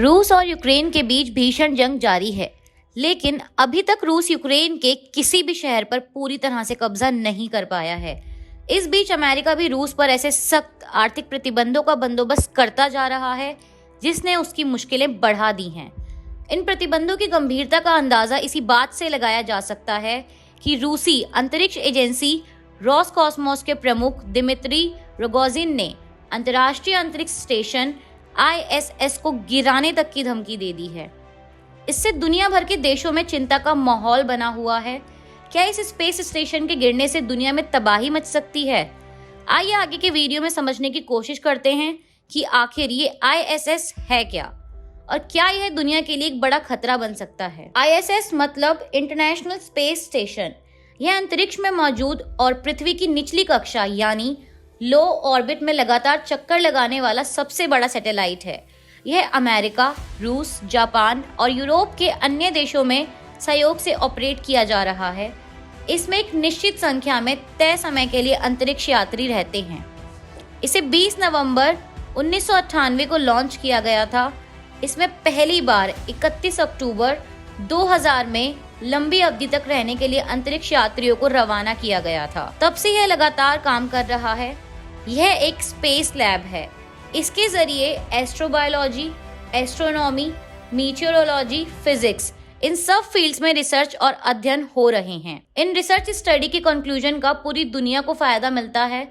रूस और यूक्रेन के बीच भीषण जंग जारी है, लेकिन अभी तक रूस यूक्रेन के किसी भी शहर पर पूरी तरह से कब्जा नहीं कर पाया है। इस बीच अमेरिका भी रूस पर ऐसे सख्त आर्थिक प्रतिबंधों का बंदोबस्त करता जा रहा है, जिसने उसकी मुश्किलें बढ़ा दी हैं। इन प्रतिबंधों की गंभीरता का अंदाजा इसी बात से लगाया जा सकता है कि रूसी अंतरिक्ष एजेंसी रोसकॉस्मोस के प्रमुख दिमित्री रोगोजिन ने अंतर्राष्ट्रीय अंतरिक्ष स्टेशन ISS को गिराने तक की धमकी दे दी है। इससे दुनिया भर के देशों में चिंता का माहौल बना हुआ है। क्या इस स्पेस स्टेशन के गिरने से दुनिया में तबाही मच सकती है? आइए आगे के वीडियो में समझने की कोशिश करते हैं कि आखिर ये ISS है क्या और क्या यह दुनिया के लिए एक बड़ा खतरा बन सकता है। ISS मतलब इंटरनेशनल स्पेस स्टेशन। यह अंतरिक्ष में मौजूद और पृथ्वी की निचली कक्षा यानी लो ऑर्बिट में लगातार चक्कर लगाने वाला सबसे बड़ा सैटेलाइट है। यह अमेरिका, रूस, जापान और यूरोप के अन्य देशों में सहयोग से ऑपरेट किया जा रहा है। इसमें एक निश्चित संख्या में तय समय के लिए अंतरिक्ष यात्री रहते हैं। इसे 20 नवंबर 1998 को लॉन्च किया गया था। इसमें पहली बार 31 अक्टूबर 2000 में लंबी अवधि तक रहने के लिए अंतरिक्ष यात्रियों को रवाना किया गया था। तब से यह लगातार काम कर रहा है। यह एक स्पेस लैब है। इसके जरिए astrobiology, astronomy, meteorology, physics in सब फील्ड्स में रिसर्च और अध्ययन हो रहे हैं। इन रिसर्च स्टडी के कंक्लूजन का पूरी दुनिया को फायदा मिलता है।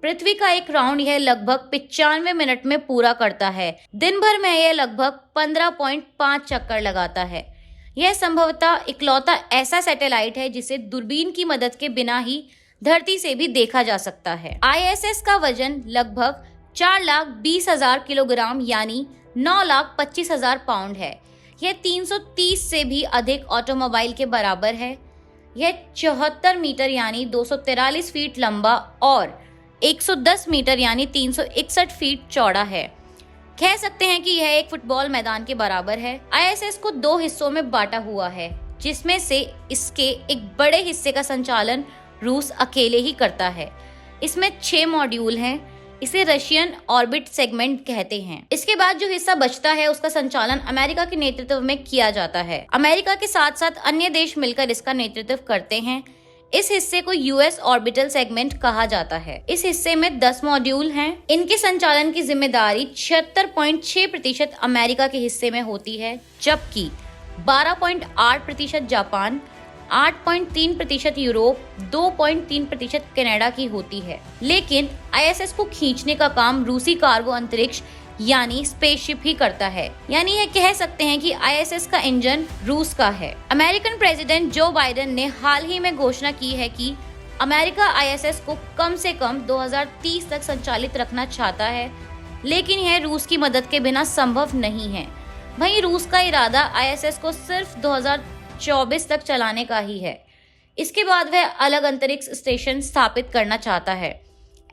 पृथ्वी का एक राउंड यह लगभग 95 मिनट में पूरा करता है। दिन भर में यह लगभग 15.5 चक्कर लगाता है। यह संभवतः इकलौता ऐसा सैटेलाइट है जिसे दूरबीन की मदद के बिना ही धरती से भी देखा जा सकता है। ISS का वजन लगभग 4,20,000 किलोग्राम यानी 9,25,000 पाउंड है। यह 330 से भी अधिक ऑटोमोबाइल के बराबर है। यह 74 मीटर यानी 243 फीट लंबा और 110 मीटर यानी 361 फीट चौड़ा है। कह सकते हैं कि यह एक फुटबॉल मैदान के बराबर है। ISS को 2 हिस्सों में बांटा हुआ है, जिसमें से इसके एक बड़े हिस्से का संचालन रूस अकेले ही करता है। इसमें 6 मॉड्यूल हैं। इसे रशियन ऑर्बिट सेगमेंट कहते हैं। इसके बाद जो हिस्सा बचता है उसका संचालन अमेरिका के नेतृत्व में किया जाता है। अमेरिका के साथ साथ अन्य देश मिलकर इसका नेतृत्व करते हैं। इस हिस्से को US ऑर्बिटल सेगमेंट कहा जाता है। इस हिस्से में 10 मॉड्यूल हैं। इनके संचालन की जिम्मेदारी 76.6% अमेरिका के हिस्से में होती है, जबकि 12.8% जापान, 8.3% यूरोप, 2.3% कनाडा की होती है। लेकिन ISS को खींचने का काम रूसी कार्गो अंतरिक्ष यानी स्पेसशिप ही करता है। यानी यह कह सकते हैं कि ISS का इंजन रूस का है। अमेरिकन प्रेसिडेंट जो बाइडेन ने हाल ही में घोषणा की है कि अमेरिका ISS को कम से कम 2030 तक संचालित रखना चाहता है, लेकिन यह रूस की मदद के बिना संभव नहीं है। वहीं रूस का इरादा ISS को सिर्फ 2024 तक चलाने का ही है। इसके बाद वह अलग अंतरिक्ष स्टेशन स्थापित करना चाहता है।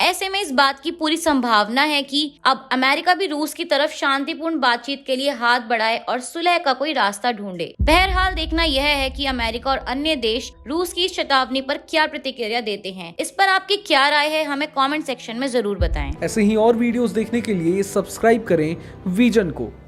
ऐसे में इस बात की पूरी संभावना है कि अब अमेरिका भी रूस की तरफ शांतिपूर्ण बातचीत के लिए हाथ बढ़ाए और सुलह का कोई रास्ता ढूंढे। बहरहाल देखना यह है कि अमेरिका और अन्य देश रूस की इस चेतावनी पर क्या प्रतिक्रिया देते हैं। इस पर आपकी क्या राय है, हमें कमेंट सेक्शन में जरूर बताएं। ऐसे ही और वीडियोस देखने के लिए सब्सक्राइब करें विजन को।